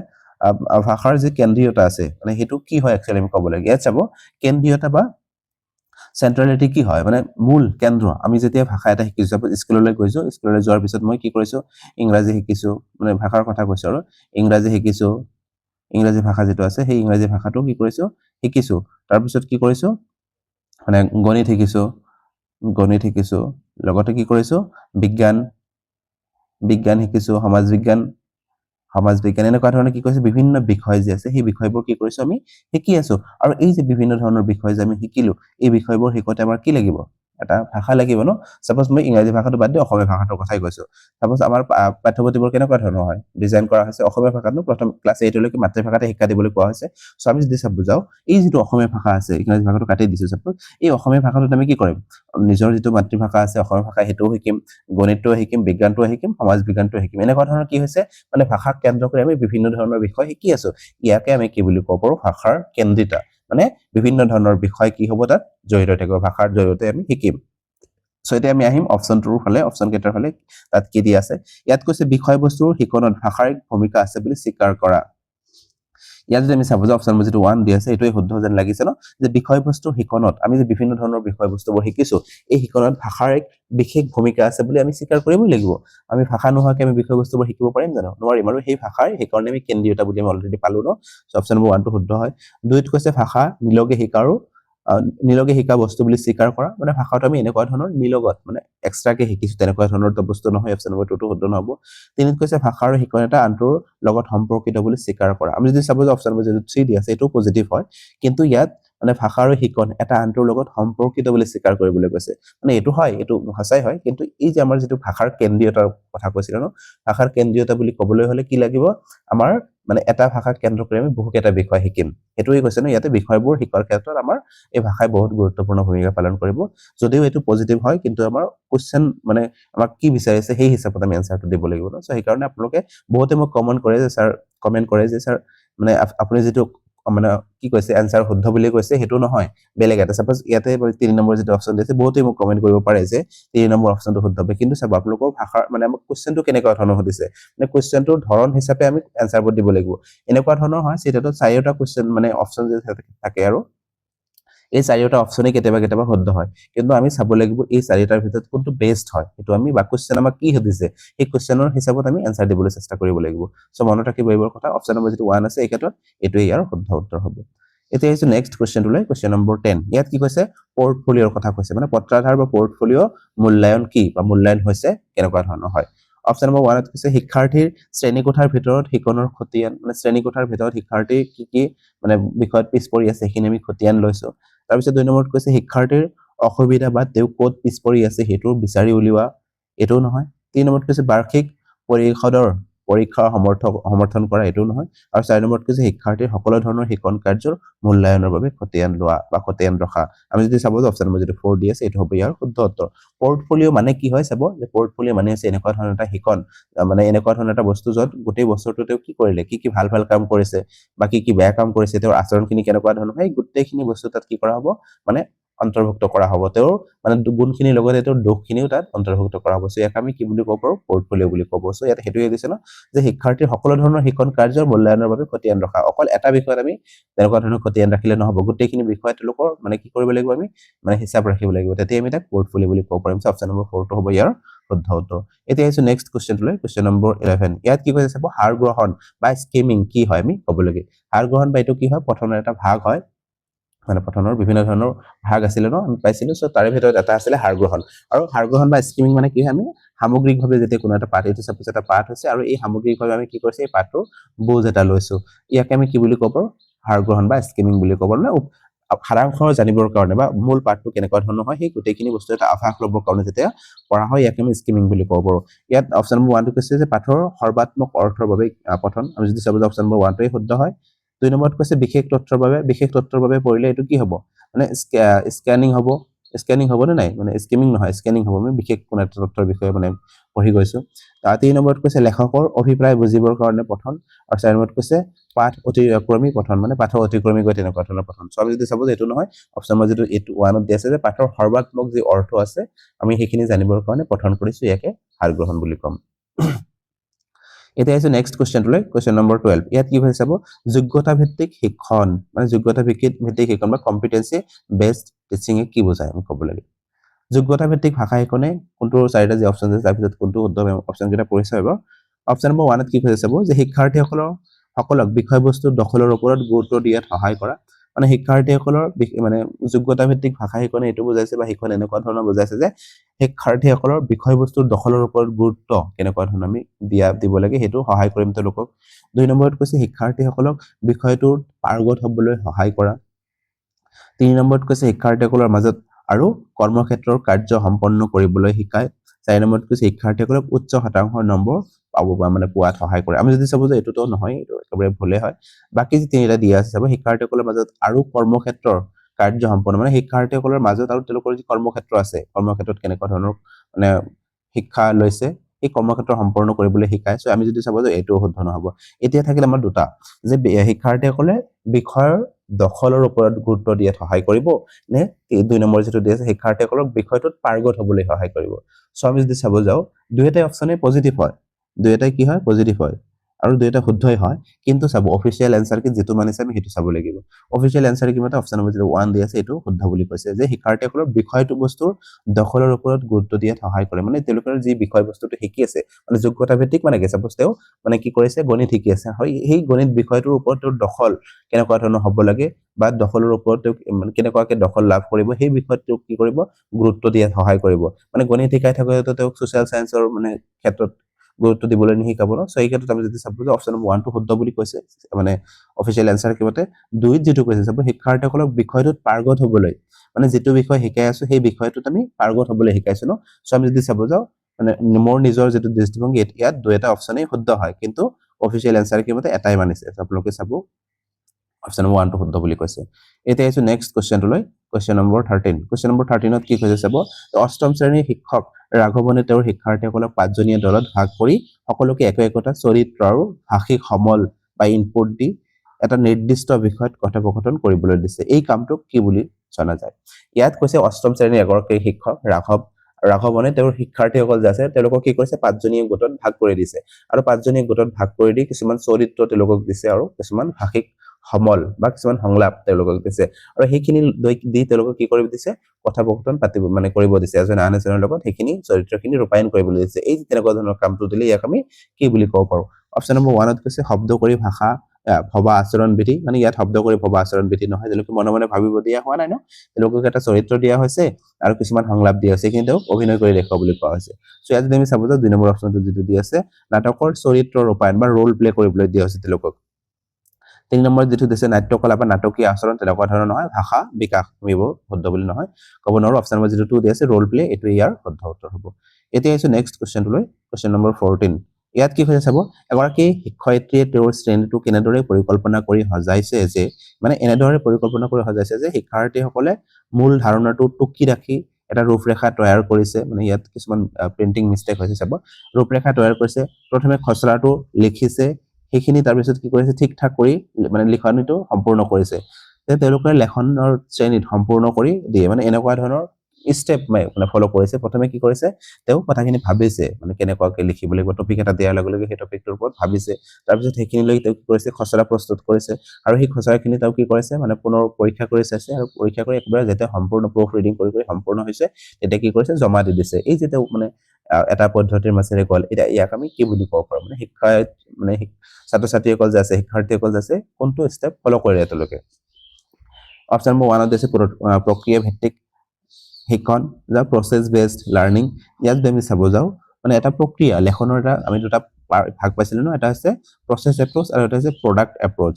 ভাষাৰ যে কেন্দ্ৰীয়তা আছে মানে হেতু কি হয় একচুয়ালি আমি ক'ব লাগে ইয়াত চাব কেন্দ্ৰীয়তা বা চেন্ট্ৰেলিটি কি হয় মানে মূল কেন্দ্ৰ আমি যেতিয়া ভাষা এটা শিকিছো স্কুললৈ গৈছো স্কুললৈ যোৱাৰ পিছত মই কি কৰিছো ইংৰাজী শিকিছো মানে ভাষাৰ কথা কৈছো আৰু ইংৰাজী শিকিছো ইংৰাজী ভাষা যেটো আছে সেই ইংৰাজী ভাষাটো কি কৰিছো শিকিছো তাৰ পিছত কি কৰিছো মানে গণিত শিকিছো লগতে কি কৰিছো বিজ্ঞান শিকিছো সমাজ বিজ্ঞান এনেকুৱা ধৰণে কি কৈছে বিভিন্ন বিষয় যে আছে সেই বিষয়বোৰ কি কৰিছো আমি শিকি আছো আৰু এই যে বিভিন্ন ধৰণৰ বিষয় যে আমি শিকিলো এই বিষয়বোৰ শিকোতে আমাৰ কি লাগিব এটা ভাষা লাগিব ন সাপোজ মই ইংৰাজী ভাষাটো বাদ দি অসমীয়া ভাষাটোৰ কথাই কৈছো সাপোজ আমাৰ পাঠ্যপুথিবোৰ কেনেকুৱা ধৰণৰ হয় ডিজাইন কৰা হৈছে অসমীয়া ভাষাটো প্ৰথম ক্লাছ 8 লৈকে মাতৃভাষাতে শিক্ষা দিবলৈ কোৱা হৈছে সো আমি যদি বুজাও এই যেটো অসমীয়া ভাষা আছে ইংৰাজী ভাষাটো কাটি দিছো সাপোজ এই অসমীয়া ভাষাটোত আমি কি কৰিম নিজৰ যেটো মাতৃভাষা আছে অসমীয়া ভাষা হেতুও শিকিম গণিতটো শিকিম বিজ্ঞানটো শিকিম সমাজ বিজ্ঞানটো শিকিম এনেকুৱা ধৰণৰ কি হৈছে মানে ভাষাক কেন্দ্ৰ কৰি আমি বিভিন্ন ধৰণৰ বিষয় শিকি আছো ইয়াকে আমি কি বুলি ক'ব পাৰো ভাষাৰ কেন্দ্ৰিতা মানে বিভিন্ন ধৰণৰ বিষয় কি হ'ব তাত জড়িত থাকিব ভাষাৰ জৰিয়তে আমি শিকিম সো এতিয়া আমি আহিম অপচন 2 ৰ ফালে অপচন কেটাৰ ফালে তাত কি দি আছে ইয়াত কৈছে বিষয়বস্তুৰ শিকনত ভাষাৰ ভূমিকা আছে বুলি স্বীকাৰ কৰা ইয়াত যদি আমি চাবো যে অপচন যেটো 1 দি আছে এটোই শুদ্ধ যেন লাগিছে ন যে বিষয়বস্তুৰ শিকনত আমি যে বিভিন্ন ধৰণৰ বিষয়বস্তুবোৰ শিকিছো এই শিকনত ভাষাৰ এক বিশেষ ভূমিকা আছে বুলি আমি স্বীকাৰ কৰিবই লাগিব আমি ভাষা নোহোৱাকে আমি বিষয়বস্তুবোৰ শিকিব পাৰিম জানো নোৱাৰিম আৰু সেই ভাষাৰ সেইকাৰণে আমি কেন্দ্ৰীয়তা বুলি আমি অলৰেডি পালো ন সো অপচন নম্বৰ 1 টো শুদ্ধ হয় দুইত কৈছে ভাষা নিলগে শিকাৰো নিলগে শিকা বস্তু বুলি স্বীকাৰ কৰা মানে ভাষাটো আমি এনেকুৱা ধৰণৰ নিলগত মানে এক্সট্ৰাকে শিকিছো তেনেকুৱা ধৰণৰ বস্তু নহয় অপচন নম্বৰ 2 টো শুদ্ধ নহব তিনিত কৈছে ভাষাৰ শিকন এটা আন্তৰৰ লগত সম্পৰ্কিত বুলি স্বীকাৰ কৰা আমি যদি চাবো যে অপচন নম্বৰ 3 দি আছে এটো পজিটিভ হয় কিন্তু ইয়াত মানে ভাষাৰ শিকন এটা আন্তৰৰ লগত সম্পৰ্কিত বুলি স্বীকাৰ কৰিবলৈ কৈছে মানে এটো হয় এটো সঁচাই হয় কিন্তু এই যে আমাৰ যেটো ভাষাৰ কেন্দ্ৰীয়তাৰ কথা কৈছিল ন ভাষাৰ কেন্দ্ৰীয়তা বুলি ক'বলৈ হলে কি লাগিব আমাৰ মানে এটা ভাষাক কেন্দ্ৰ কৰি আমি বহুকেটা বিষয় শিকিম এটোই কৈছে ন ইয়াতে বিষয়বোৰ শিকাৰ ক্ষেত্ৰত আমাৰ এই ভাষাই বহুত গুৰুত্বপূৰ্ণ ভূমিকা পালন কৰিব যদিও এটো পজিটিভ হয় কিন্তু আমাৰ কোশ্চেন মানে আমাক কি বিচাৰিছে সেই হিচাপত আমি এনসাৰটো দিব লাগিব ন সো সেই কাৰণে আপোনালোকে বহুতে মোক কমেন্ট কৰে যে স্যাৰ মানে আপুনি যেটো মানে কি কৈছে এনসাৰ শুদ্ধ বুলি কৈছে হেতু নহয় বেলেগ এটা সাপোজ ইয়াতে 3 নম্বৰ যেটো অপচন দিছে বহুতে মোক কমেন্ট কৰিব পাৰে যে 3 নম্বৰ অপচনটো শুদ্ধ হবে কিন্তু সব আপোনালোকৰ ভাষাৰ মানে আমাক কোশ্চেনটো কেনেকুৱা ধৰণৰ হদিছে মানে কোশ্চেনটোৰ ধৰণ হিচাপে আমি এনসাৰবোৰ দিব লাগিব এনেকুৱা ধৰণৰ হয় সেটাটো চাৰিটা কোশ্চেন মানে অপচন যে থাকে আৰু এই চাৰিটা অপচনে কেতিয়াবা শুদ্ধ হয় কিন্তু আমি চাব লাগিব এই চাৰিটাৰ ভিতৰত কোনটো বেস্ট হয় এটো আমি বা কোশ্চেন আমাক কি হদিছে এই কোশ্চেনৰ হিচাপত আমি এনসাৰ দিবলৈ চেষ্টা কৰিব লাগিব সো মনত ৰাখিব এইবোৰ কথা অপচন নম্বৰ যেটো 1 আছে এই ক্ষেত্ৰত এটোই ইয়াৰ শুদ্ধ উত্তৰ হ'ব এতিয়া হৈছে নেক্সট কোশ্চেনটো লৈ কোশ্চেন নম্বৰ 10 ইয়াত কি কৈছে পোৰ্টফোলিওৰ কথা কৈছে মানে পত্ৰাধাৰ বা পোৰ্টফোলিও মূল্যায়ন কি বা মূল্যায়ন হৈছে কেনেকুৱা ধৰণৰ হয় অপচন নম্বৰ 1 ত কৈছে শিক্ষাৰ্থীৰ শ্ৰেণীকোঠাৰ ভিতৰত শিকনৰ খতিয়ান মানে শ্ৰেণীকোঠাৰ ভিতৰত শিক্ষাৰ্থী কি মানে বিষয়ত পিছ পৰি আছে সেইখিনি আমি খতিয়ান লৈছো তাৰ পিছত 2 নম্বৰত কৈছে শিক্ষাৰ্থীৰ অসুবিধা বা তেওঁ ক'ত পিছ পৰি আছে হেতু বিচাৰি উলিওৱা এটো নহয় 3 নম্বৰত কৈছে বাৰ্ষিক পৰিষদৰ পৰীক্ষা সমৰ্থন কৰা এটো নহয় আৰু 4 নম্বৰত কৈছে শিক্ষাৰ্থীৰ সকলো ধৰণৰ শিকন কাৰ্যৰ মূল্যায়নৰ বাবে খতিয়ান লোৱা বা খতিয়ান ৰখা আমি যদি চাবো যে অপচন নম্বৰ 4 দি আছে এটো হ'ব ইয়াৰ শুদ্ধ উত্তৰ পোৰ্টফোলিও মানে কি হয় চাবো যে পোৰ্টফোলিও মানে আছে এনেকুৱা ধৰণৰ এটা শিকন মানে এনেকুৱা ধৰণৰ এটা বস্তু যত গোটেই বছৰটোতে কি কৰিলে কি ভাল কাম কৰিছে বা কি বেয়া কাম কৰিছে তেওঁৰ আচৰণখিনি কেনেকুৱা ধৰণৰ হয় গোটেইখিনি বস্তু তাত কি কৰা হ'ব মানে অন্তৰ্ভুক্ত কৰা হ'ব তেওঁৰ মানে গুণখিনিৰ লগতে তেওঁৰ দোষখিনিও তাত অন্তৰ্ভুক্ত কৰা হ'ব সো ইয়াক আমি কি বুলি ক'ব পাৰো পোৰ্টফোলিও বুলি ক'ব সো ইয়াত হেতুয়ে দিছে ন যে শিক্ষাৰ্থীৰ সকলো ধৰণৰ শিকন কাৰ্যৰ মূল্যায়নৰ বাবে খতিয়ান ৰখা অকল এটা বিষয়ত আমি তেনেকুৱা ধৰণৰ খতিয়ান ৰাখিলে নহব গোটেইখিনি বিষয়ত লোকৰ মানে কি কৰিব লাগিব আমি মানে হিচাপ ৰাখিব লাগিব তেতিয়া আমি তাক পোৰ্টফোলিও বুলি ক'ব পাৰিম অপচন নম্বৰ 4 টো হ'ব ইয়াৰ শুদ্ধ উত্তৰ এতিয়া হৈছে নেক্সট কোশ্চেনটো লৈ কোশ্চেন নম্বৰ 11 ইয়াত কি কৈছে চাব হাৰ গ্ৰহণ বা স্কিমিং কি হয় আমি ক'ব লাগে হাৰ গ্ৰহণ বা এটো কি হয় পঠনৰ এটা ভাগ হয় মানে পঠনৰ বিভিন্ন ধৰণৰ ভাগ আছিল ন আমি পাইছিলো সো তাৰে ভিতৰত এটা আছিল হাৰ গ্ৰহণ আৰু হাৰ গ্ৰহণ বা স্কিমিং মানে কি আমি সামগ্ৰিকভাৱে যেতিয়া কোনো এটা পাঠ এটো সাপোজ এটা পাঠ হৈছে আৰু এই সামগ্ৰিকভাৱে আমি কি কৰিছে এই পাঠটো বুজ এটা লৈছো ইয়াকে আমি কি বুলি ক'ব হাৰ গ্ৰহণ বা স্কিমিং বুলি ক'ব না সাৰাংশ জানিবৰ কাৰণে বা মূল পাঠটো কেনেকুৱা ধৰণৰ হয় সেই গোটেইখিনি বস্তু এটা আভাস ল'বৰ কাৰণে যেতিয়া পঢ়া হয় ইয়াকে আমি স্কিমিং বুলি ক'ব পাৰো ইয়াত অপচন নম্বৰ 1 টো কৈছে যে পাঠৰ সৰ্বাত্মক অৰ্থৰ বাবে পঠন আমি যদি চাবো অপচন নম্বৰ 1 টোই শুদ্ধ হয় 2 নম্বৰত কৈছে বিশেষ তথ্যৰ বাবে পঢ়িলে এটো কি হ'ব মানে স্ক্যানিং হ'ব নে নাই মানে স্কিমিং নহয় স্ক্যানিং হ'ব আমি বিশেষ কোন এটা তথ্যৰ বিষয়ে মানে পঢ়ি গৈছো 3 নম্বৰত কৈছে লেখকৰ অভিপ্ৰায় বুজিবৰ কাৰণে পঠন আৰু 4 নম্বৰত কৈছে পাঠ অতিক্ৰমী পঠন মানে পাঠৰ অতিক্ৰমী গৈ তেনেকুৱা ধৰণৰ পঠন সব যদি চাবো এটো নহয় অপচন নম্বৰ যেটো 1 ত দি আছে যে পাঠৰ সৰ্বাত্মক যি অৰ্থ আছে আমি সেইখিনি জানিবৰ কাৰণে পঠন কৰিছো ইয়াকে হাৰ গ্ৰহণ বুলি কম এতিয়া আহিছো নেক্সট কুৱেশ্যনটোলৈ কুৱেশ্যন নম্বৰ 12 ইয়াত কি হৈছে চাব যোগ্যতা ভিত্তিক শিক্ষণ মানে যোগ্যতা ভিত্তিক শিক্ষণ বা কম্পিটেন্সি বেসড টিচিং কি বুজায় আমি ক'ব লাগে যোগ্যতা ভিত্তিক ভাষা শিক্ষণে কোনটো চাৰিটা যে অপচন আছে তাৰ ভিতৰত কোনটো শুদ্ধ অপচন কেইটা পৰিচয় হ'ব অপচন নম্বৰ 1 ত কি কৈছে চাব যে শিক্ষাৰ্থীসকলক বিষয়বস্তু দখলৰ ওপৰত গুৰুত্ব দিয়াত সহায় কৰা মানে শিক্ষাৰ্থীসকলৰ মানে যোগ্যতা ভিত্তিক ভাষা শিক্ষণে এইটো বুজাইছে বা শিক্ষণ এনেকুৱা ধৰণৰ বুজাইছে যে শিক্ষাৰ্থীসকলৰ বিষয়বস্তুৰ দখলৰ ওপৰত গুৰুত্ব কেনেকুৱা ধৰণৰ আমি দিব লাগে হেতু সহায় কৰিম তেওঁলোকক 2 নম্বৰত কৈছে শিক্ষাৰ্থীসকলক বিষয়টোৰ পাৰ্গত হ'বলৈ সহায় কৰা 3 নম্বৰত কৈছে শিক্ষাৰ্থীসকলৰ মাজত আৰু কৰ্মক্ষেত্ৰৰ কাৰ্য সম্পন্ন কৰিবলৈ শিকায় 4 নম্বৰত কৈছে শিক্ষাৰ্থীসকলক উচ্চ শতাংশৰ নম্বৰ পাব মানে পোৱাত সহায় কৰে আমি যদি চাব যে এটোটো নহয় এটো একেবাৰে ভুলে হয় বাকি যে তিনিটা দিয়া আছে চাব শিক্ষাৰ্থীসকলৰ মাজত আৰু কৰ্মক্ষেত্ৰৰ কাৰ্য সম্পন্ন মানে শিক্ষাৰ্থীসকলৰ মাজত আৰু তেওঁলোকৰ যি কৰ্মক্ষেত্ৰ আছে কৰ্মক্ষেত্ৰত কেনেকুৱা ধৰণৰ মানে শিক্ষা লৈছে এই কৰ্মক্ষেত্ৰ সম্পন্ন কৰিবলৈ শিকায় সো আমি যদি চাব যে এটো শুদ্ধ নহব এতিয়া থাকিলে আমাৰ দুটা যে শিক্ষাৰ্থীসকলে বিষয়ৰ দখলৰ ওপৰত গুৰুত্ব দিয়াত সহায় কৰিব নে 2 নম্বৰ যেটো দিয়া আছে শিক্ষাৰ্থীসকলক বিষয়টোত পাৰ্গত হ'বলৈ সহায় কৰিব সো আমি যদি চাব যাও দুইটা অপচনে পজিটিভ হয় দুইটাই কি হয় পজিটিভ হয় আৰু দুইটা শুদ্ধই হয় কিন্তু চাব অফিচিয়েল আনসাৰ কি যেটো মানিছে আমি হেতু চাব লাগিব অফিচিয়েল আনসাৰ কি মতে অপচন নম্বৰ 1 দিয়া আছে এটো শুদ্ধ বুলি কৈছে যে শিক্ষাৰ্থীসকলৰ বিষয়টো বস্তুৰ দখলৰ ওপৰত গুৰুত্ব দিয়াত সহায় কৰে মানে তেওঁলোকৰ যি বিষয় বস্তুটো শিকি আছে মানে যোগ্যতা ভিত্তিক মানে কি সাপোজ তেও মানে কি কৰিছে গণিত শিকি আছে হয় এই গণিত বিষয়টোৰ ওপৰত দখল কেনেকুৱা ধৰণৰ হ'ব লাগে বা দখলৰ ওপৰত কেনেকুৱাকে দখল লাভ কৰিব সেই বিষয়টো কি কৰিব গুৰুত্ব দিয়াত সহায় কৰিব মানে গণিত শিকাই থাকোতে তেও সোশ্যাল সায়েন্সৰ মানে ক্ষেত্ৰত গুৰুত্ব দিবলৈ নিশিকাব ন সো এই ক্ষেত্ৰত আমি যদি চাব যে অপচন নম্বৰ 1 টো শুদ্ধ বুলি কৈছে মানে অফিচিয়েল আনসাৰ কিমতে 2 যেটো কৈছে চাব শিক্ষাৰ্থীসকলক বিষয়টোত পাৰ্গত হ'বলৈ মানে যেটো বিষয় শিকাই আছো সেই বিষয়টোত আমি পাৰ্গত হ'বলৈ শিকাইছো ন সো আমি যদি চাব যাও মানে মোৰ নিজৰ যেটো দৃষ্টিভংগী ইয়াত দুইটা অপচনেই শুদ্ধ হয় কিন্তু অফিচিয়েল আনসাৰ কিমতে এটাই মানিছে আপোনালোকে চাব অপচন নম্বৰ 1 টো শুদ্ধ বুলি কৈছে এতিয়া আহিছো নেক্সট কোৱেশ্চনটোলৈ কোৱেশ্চন নম্বৰ 13 কোৱেশ্চন নম্বৰ 13 ত কি কৈছে চাব অষ্টম শ্ৰেণীৰ শিক্ষক ৰাঘৱনে তেওঁৰ শিক্ষাৰ্থীসকলক পাঁচজনীয়া দলত ভাগ কৰি সকলোকে একোটা চৰিত্ৰ আৰু ভাষিক সমল বা ইনপুট দি এটা নিৰ্দিষ্ট বিষয়ত কথোপকথন কৰিবলৈ দিছে এই কামটোক কি বুলি জনা যায় ইয়াত কৈছে অষ্টম শ্ৰেণীৰ এগৰাকী শিক্ষক ৰাঘৱনে তেওঁৰ শিক্ষাৰ্থীসকল যে আছে তেওঁলোকক কি কৰিছে পাঁচজনীয়া গোটত ভাগ কৰি দিছে আৰু পাঁচজনীয়া গোটত ভাগ কৰি দি কিছুমান চৰিত্ৰ তেওঁলোকক দিছে আৰু কিছুমান ভাষিক সমল বা কিছুমান সংলাপ তেওঁলোকক দিছে আৰু সেইখিনি দি তেওঁলোকক কি কৰিব দিছে কথোপকথন পাতিব মানে কৰিব দিছে এজন আন এজনৰ লগত সেইখিনি চৰিত্ৰখিনি ৰূপায়ণ কৰিবলৈ দিছে এই তেনেকুৱা ধৰণৰ কামটো দিলে ইয়াক আমি কি বুলি ক'ব পাৰো অপচন নম্বৰ 1 ত কৈছে শব্দ কৰি ভাষা ভবা আচৰণ বিধি মানে ইয়াত শব্দ কৰি ভবা আচৰণ বিধি নহয় যেনেকৈ মনে মনে ভাবিব দিয়া হোৱা নাই ন তেওঁলোকক এটা চৰিত্ৰ দিয়া হৈছে আৰু কিছুমান সংলাপ দিয়া হৈছে কিন্তু অভিনয় কৰি দেখুৱা বুলি কোৱা হৈছে সো ইয়াত যদি আমি চাব যে 2 নম্বৰ অপচনটো যেটো দি আছে নাটকৰ চৰিত্ৰ ৰূপায়ণ বা ৰোল প্লে কৰিবলৈ দিয়া হৈছে তেওঁলোকক 3 নম্বৰ যেটো দিছে নাট্যকলা বা নাটকীয় আচৰণ তেনেকুৱা ধৰণৰ নহয় ভাষা বিকাশ মিবোৰ শুদ্ধ বুলি নহয় ক'ব নোৱাৰো অপচন নম্বৰ যেটো 2 দি আছে ৰোল প্লে এটো ইয়াৰ শুদ্ধ উত্তৰ হ'ব এতিয়া আহিছো নেক্সট কোৱেশ্চনটোলৈ কোৱেশ্চন নম্বৰ 14 ইয়াত কি হৈছে চাব এগৰাকী শিক্ষয়িত্ৰীয়ে তেওঁৰ শ্ৰেণীটো কেনেদৰে পৰিকল্পনা কৰি সজাইছে যে মানে এনেদৰে পৰিকল্পনা কৰি সজাইছে যে শিক্ষাৰ্থীসকলে মূল ধাৰণাটো টুকি ৰাখি এটা ৰূপৰেখা তৈয়াৰ কৰিছে মানে ইয়াত কিছুমান প্ৰিন্টিং মিস্টেক হৈছে চাব ৰূপৰেখা তৈয়াৰ কৰিছে প্ৰথমে খচৰাটো লিখিছে সেইখিনি তাৰ পিছত কি কৰিছে ঠিক ঠাক কৰি মানে লিখনিটো সম্পূৰ্ণ কৰিছে তেওঁলোকে লেখনৰ শ্ৰেণীত সম্পূৰ্ণ কৰি দিয়ে মানে এনেকুৱা ধৰণৰ স্টেপ মানে ফলো কৰিছে প্ৰথমে কি কৰিছে তেও কথাখিনি ভাবিছে মানে কেনেকুৱাকে লিখিব লাগিব টপিক এটা দিয়াৰ লগে লগে সেই টপিকটোৰ ওপৰত ভাবিছে তাৰ পিছত সেইখিনি লৈ তেও কি কৰিছে খচৰা প্ৰস্তুত কৰিছে আৰু সেই খচৰাখিনি তেও কি কৰিছে মানে পুনৰ পৰীক্ষা কৰি চাইছে আৰু পৰীক্ষা কৰি একবাৰে যেতিয়া সম্পূৰ্ণ প্ৰুফ ৰিডিং কৰি সম্পূৰ্ণ হৈছে তেতিয়া কি কৰিছে জমা দি দিছে এই যে তেও মানে এটা পদ্ধতিৰ মাজেৰে গল এটা ইয়াক আমি কি বুলি ক'ব পাৰো মানে শিক্ষায়ত মানে ছাত্ৰ ছাত্ৰীসকল যে আছে শিক্ষাৰ্থীসকল যে আছে কোনটো স্টেপ ফলো কৰে এতলৈকে অপচন নম্বৰ 1 ত আছে প্ৰক্ৰিয়া ভিত্তিক শিক্ষণ যা প্ৰসেস বেসড লাৰ্নিং ইয়াত আমি চাব যাও মানে এটা প্ৰক্ৰিয়া লেখনৰ এটা আমি দুটা ভাগ পাইছিলো ন এটা আছে প্ৰসেস এপ্ৰোচ আৰু এটা আছে প্ৰডাক্ট এপ্ৰোচ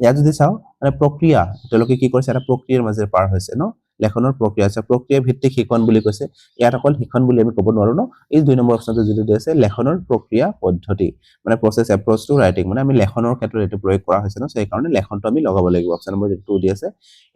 ইয়াত যদি চাও মানে প্ৰক্ৰিয়া তেওঁলোকে কি কৰিছে এটা প্ৰক্ৰিয়াৰ মাজেৰে পাৰ হৈছে ন লেখনৰ প্ৰক্ৰিয়া আছে প্ৰক্ৰিয়া ভিত্তিক শিক্ষণ বুলি কৈছে ইয়াত অকল শিক্ষণ বুলি আমি ক'ব নোৱাৰো ন এই 2 নম্বৰ অপচনটো যেটো দি আছে লেখনৰ প্ৰক্ৰিয়া পদ্ধতি মানে প্ৰসেস এপ্ৰোচ টু ৰাইটিং মানে আমি লেখনৰ ক্ষেত্ৰত এটো প্ৰয়োগ কৰা হৈছে ন সেই কাৰণে লেখনটো আমি লগাব লাগিব অপচন নম্বৰ 2 দি আছে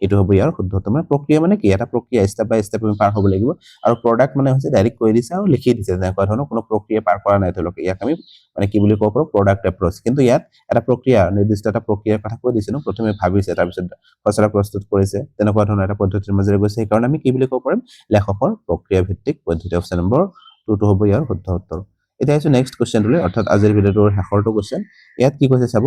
এটো হ'ব ইয়াৰ শুদ্ধ উত্তৰ মানে প্ৰক্ৰিয়া মানে কি এটা প্ৰক্ৰিয়া স্টেপ বাই স্টেপ আমি পাৰ হ'ব লাগিব আৰু প্ৰডাক্ট মানে হৈছে ডাইৰেক্ট কৈ দিছে আৰু লিখি দিছে যেনেকুৱা ধৰণৰ কোনো প্ৰক্ৰিয়া পাৰ কৰা নাই তেওঁলোকে ইয়াক আমি মানে কি বুলি ক'ব পাৰো প্ৰডাক্ট এপ্ৰোচ কিন্তু ইয়াত এটা প্ৰক্ৰিয়া নিৰ্দিষ্ট এটা প্ৰক্ৰিয়াৰ কথা কৈ দিছে ন প্ৰথমে ভাবিছে তাৰ পিছত খচৰা প্ৰস্তুত কৰিছে তেনেকুৱা ধৰণৰ এটা পদ্ধতিৰ মাজেৰে গৈছে কাৰণ আমি কি বুলি ক'ব পাৰিম লেখকৰ প্ৰক্ৰিয়া ভিত্তিক পদ্ধতি অপচন নম্বৰ 2 টো হ'ব ইয়াৰ শুদ্ধ উত্তৰ এতিয়া আহিছো নেক্সট কুৱেশ্যনটোলৈ, অৰ্থাৎ আজিৰ ভিডিঅ'টোৰ শেষৰটো কুৱেশ্যন। ইয়াত কি কৈছে চাব,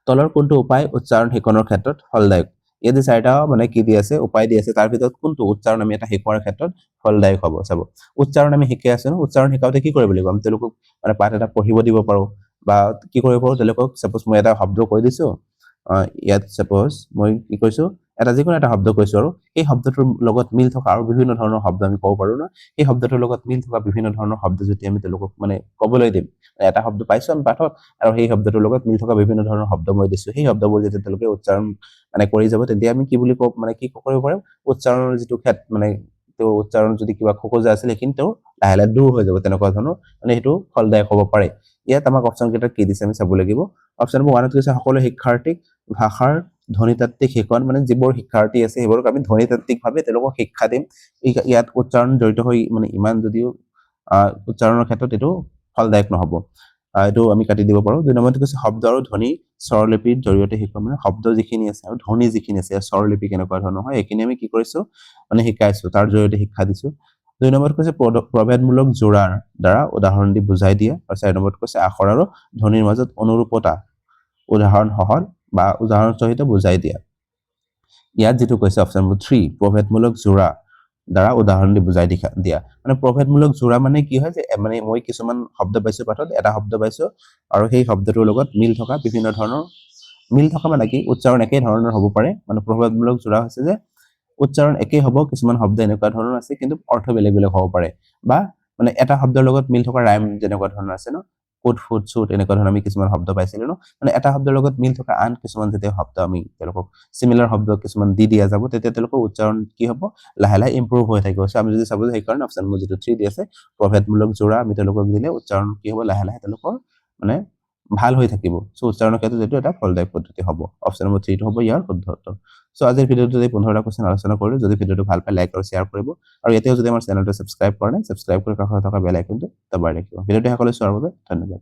তলৰ কোনটো উপায় উচ্চাৰণ শিকনৰ ক্ষেত্ৰত ফলদায়ক? ইয়াত যে চাৰিটা মানে কি দি আছে, উপায় দি আছে, তাৰ ভিতৰত কোনটো উচ্চাৰণ আমি এটা শিকোৱাৰ ক্ষেত্ৰত ফলদায়ক হ'ব? চাব, উচ্চাৰণ আমি শিকাই আছো ন, উচ্চাৰণ শিকাওঁতে কি কৰিব লাগিব? আমি তেওঁলোকক মানে পাঠ এটা পঢ়িব দিব পাৰো, বা কি কৰিব পাৰো তেওঁলোকক, ছাপোজ মই এটা শব্দ কৈ দিছো, ইয়াত ছাপোজ মই কি কৈছো, এটা যিকোনো এটা শব্দ কৈছো, আৰু এই শব্দটোৰ লগত মিল থকা আৰু বিভিন্ন ধৰণৰ শব্দ আমি ক'ব পাৰো ন, সেই শব্দটোৰ লগত মিল থকা বিভিন্ন ধৰণৰ শব্দ যদি আমি তেওঁলোকক মানে ক'বলৈ দিম, এটা শব্দ পাইছো আমি পাঠত, আৰু সেই শব্দটোৰ লগত মিল থকা বিভিন্ন ধৰণৰ শব্দ মই দিছো, সেই শব্দবোৰ যেতিয়া তেওঁলোকে উচ্চাৰণ মানে কৰি যাব, তেতিয়া আমি কি বুলি কওঁ, মানে কি কৰিব পাৰিম, উচ্চাৰণৰ যিটো মানে তেওঁৰ উচ্চাৰণ যদি কিবা খোকোজা আছিল, সেইখিনি তেওঁ লাহে লাহে দূৰ হৈ যাব, তেনেকুৱা ধৰণৰ মানে সেইটো ফলদায়ক হ'ব পাৰে। ইয়াত আমাক অপশ্যন কেইটা কি দিছে আমি চাব লাগিব। অপশ্যন নম্বৰ 1 কৈছে সকলো শিক্ষাৰ্থীক ভাষাৰ ধ্বনিতাত্ত্বিক শিকন, মানে যিবোৰ শিক্ষাৰ্থী আছে সেইবোৰক আমি ধ্বনিতাত্ত্বিকভাৱে তেওঁলোকক শিক্ষা দিম। ইয়াত উচ্চাৰণ জড়িত হৈ মানে ইমান যদিও উচ্চাৰণৰ ক্ষেত্ৰত এইটো ফলদায়ক নহ'ব, এইটো আমি কাটি দিব পাৰো। 2 নম্বৰটো কৈছে শব্দ আৰু ধ্বনি স্বৰলিপিৰ জৰিয়তে শিকোৱা, মানে শব্দ যিখিনি আছে আৰু ধ্বনি যিখিনি আছে, স্বৰলিপি কেনেকুৱা ধৰণৰ হয়, এইখিনি আমি কি কৰিছো মানে শিকাইছো, তাৰ জৰিয়তে শিক্ষা দিছো। 2 নম্বৰত কৈছে প্ৰভেদমূলক যোৰাৰ দ্বাৰা উদাহৰণ দি বুজাই দিয়া, আৰু 4 নম্বৰত কৈছে আখৰ আৰু ধ্বনিৰ মাজত অনুৰূপতা উদাহৰণ সহজ বা উদাহৰণ সহিত বুজাই দিয়া। ইয়াত যিটো কৈছে অপশ্যন নম্বৰ 3, প্ৰভেদমূলক যোৰা দ্বাৰা উদাহৰণ দি বুজাই দিয়া, মানে প্ৰভেদমূলক যোৰা মানে কি হয়, যে মানে মই কিছুমান শব্দ পাইছো পাঠত, এটা শব্দ পাইছো, আৰু সেই শব্দটোৰ লগত মিল থকা বিভিন্ন ধৰণৰ, মিল থকা মানে কি উচ্চাৰণ একে ধৰণৰ হ'ব পাৰে, মানে প্ৰভেদমূলক যোৰা হৈছে যে উচ্চাৰণ একেই হ'ব, কিছুমান শব্দ এনেকুৱা ধৰণৰ আছে কিন্তু অৰ্থ বেলেগ বেলেগ হ'ব পাৰে, বা মানে এটা শব্দৰ লগত মিল থকা ৰাইম যেনেকুৱা ধৰণৰ আছে ন, কুট ফুট চুট, এনেকুৱা ধৰণৰ আমি কিছুমান শব্দ পাইছিলো ন, মানে এটা শব্দৰ লগত মিল থকা আন কিছুমান যেতিয়া শব্দ আমি তেওঁলোকক চিমিলাৰ শব্দ কিছুমান দি দিয়া যাব, তেতিয়া তেওঁলোকৰ উচ্চাৰণ কি হ'ব, লাহে লাহে ইম্প্ৰুভ হৈ থাকিব। আমি যদি চাব যে সেইকাৰণে অপশ্যন নম্বৰ যিটো 3 দি আছে, প্ৰভেদমূলক যোৰা আমি তেওঁলোকক দিলে উচ্চাৰণ কি হ'ব, লাহে লাহে তেওঁলোকৰ মানে ভাল হৈ থাকিব। উচ্চাৰণৰ ক্ষেত্ৰত এইটো এটা ফলদায়ক পদ্ধতি হ'ব। অপশ্যন নম্বৰ 3 হ'ব ইয়াৰ শুদ্ধ উত্তৰ। আজিৰ ভিডিঅ'টোত এই 15টা কুৱেশ্যন আলোচনা কৰিলো। যদি ভিডিঅ'টো ভাল পায় লাইক আৰু শ্বেয়াৰ কৰিব, আৰু এতিয়াও যদি আমাৰ চেনেলটো ছাবস্ক্ৰাইব কৰা নাই, ছাবস্ক্ৰাইব কৰি কাষত থকা বেল আইকনটো দবাই ৰাখিব। ভিডিঅ'টো সকলোৱে চোৱাৰ বাবে ধন্যবাদ।